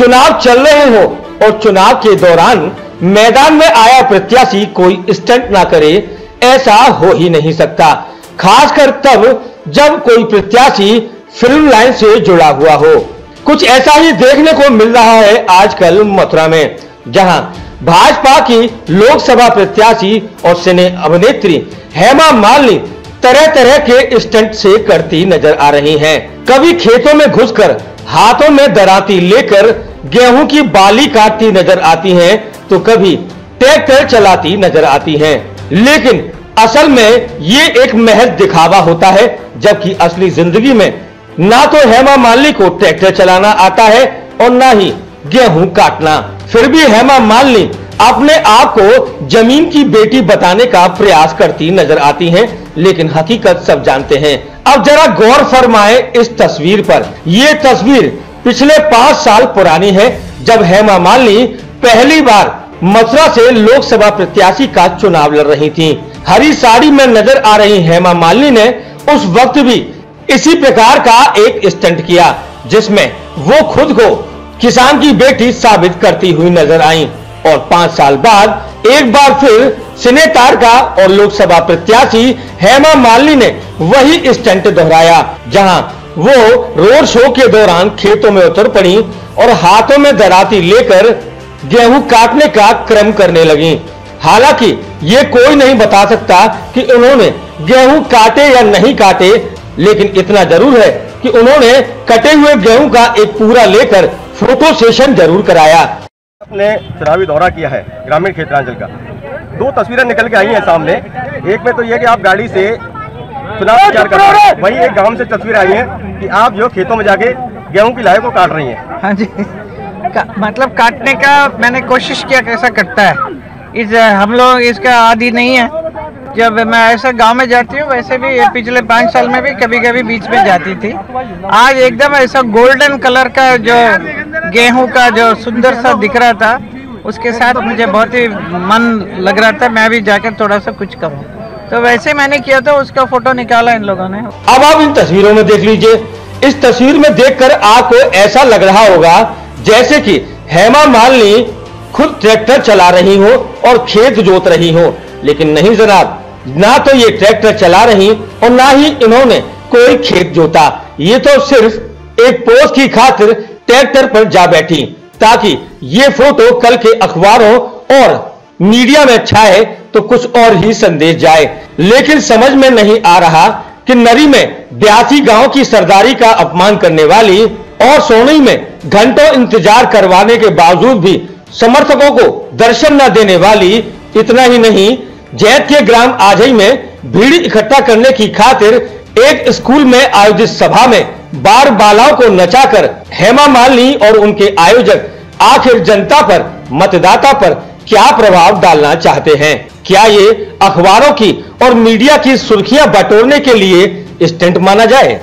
चुनाव चल रहे हो और चुनाव के दौरान मैदान में आया प्रत्याशी कोई स्टंट ना करे, ऐसा हो ही नहीं सकता। खासकर तब जब कोई प्रत्याशी फिल्म लाइन से जुड़ा हुआ हो। कुछ ऐसा ही देखने को मिल रहा है आजकल मथुरा में, जहां भाजपा की लोकसभा प्रत्याशी और सिने अभिनेत्री हेमा मालिनी तरह तरह के स्टंट से करती नजर आ रही हैं। कभी खेतों में घुसकर हाथों में दराती लेकर गेहूं की बाली काटती नजर आती हैं, तो कभी ट्रैक्टर चलाती नजर आती हैं। लेकिन असल में ये एक महज दिखावा होता है, जबकि असली जिंदगी में ना तो हेमा मालिनी को ट्रैक्टर चलाना आता है और ना ही गेहूं काटना। फिर भी हेमा मालिनी अपने आप को जमीन की बेटी बताने का प्रयास करती नजर आती हैं, लेकिन हकीकत सब जानते हैं। अब जरा गौर फरमाए इस तस्वीर पर। ये तस्वीर पिछले 5 साल पुरानी है, जब हेमा मालिनी पहली बार मथुरा से लोकसभा प्रत्याशी का चुनाव लड़ रही थी। हरी साड़ी में नजर आ रही हेमा मालिनी ने उस वक्त भी इसी प्रकार का एक स्टंट किया, जिसमें वो खुद को किसान की बेटी साबित करती हुई नजर आई। और 5 साल बाद एक बार फिर सिने तारका और लोकसभा प्रत्याशी हेमा मालिनी ने वही स्टंट दोहराया, जहां वो रोड शो के दौरान खेतों में उतर पड़ी और हाथों में दराती लेकर गेहूं काटने का क्रम करने लगी। हालांकि ये कोई नहीं बता सकता कि उन्होंने गेहूं काटे या नहीं काटे, लेकिन इतना जरूर है कि उन्होंने कटे हुए गेहूं का एक पूरा लेकर फोटो सेशन जरूर कराया। अपने चुनावी दौरा किया है ग्रामीण क्षेत्रांचल का। 2 तस्वीरें निकल के आई हैं सामने। एक में तो यह कि आप गाड़ी से चुनाव प्रचार कर रहे हैं, वहीं एक गांव से तस्वीर आई है कि आप जो खेतों में जाके गेहूं की लाई को काट रही हैं। हाँ जी, मतलब काटने का मैंने कोशिश किया कैसा कटता है। हम लोग इसका आदी नहीं है। जब मैं ऐसा गांव में जाती हूँ, वैसे भी पिछले 5 साल में भी कभी कभी बीच में जाती थी। आज एकदम ऐसा गोल्डन कलर का जो गेहूं का जो सुंदर सा दिख रहा था, उसके साथ मुझे बहुत ही मन लग रहा था मैं भी जाकर थोड़ा सा कुछ करूं, तो वैसे मैंने किया था। उसका फोटो निकाला इन लोगों ने। अब आप इन तस्वीरों में देख लीजिए। इस तस्वीर में देखकर आपको ऐसा लग रहा होगा जैसे कि हेमा मालिनी खुद ट्रैक्टर चला रही हो और खेत जोत रही हो, लेकिन नहीं जनाब, ना तो ये ट्रैक्टर चला रही और ना ही इन्होंने कोई खेत जोता। ये तो सिर्फ एक पोज की खातिर ट्रैक्टर पर जा बैठी, ताकि ये फोटो कल के अखबारों और मीडिया में छाए तो कुछ और ही संदेश जाए। लेकिन समझ में नहीं आ रहा कि नरी में 82 गांव की सरदारी का अपमान करने वाली और सोनी में घंटों इंतजार करवाने के बावजूद भी समर्थकों को दर्शन न देने वाली, इतना ही नहीं, जैत के ग्राम आजई में भीड़ इकट्ठा करने की खातिर एक स्कूल में आयोजित सभा में बार बालाओं को नचाकर हेमा मालिनी और उनके आयोजक आखिर जनता पर, मतदाता पर क्या प्रभाव डालना चाहते हैं? क्या ये अखबारों की और मीडिया की सुर्खियां बटोरने के लिए स्टंट माना जाए?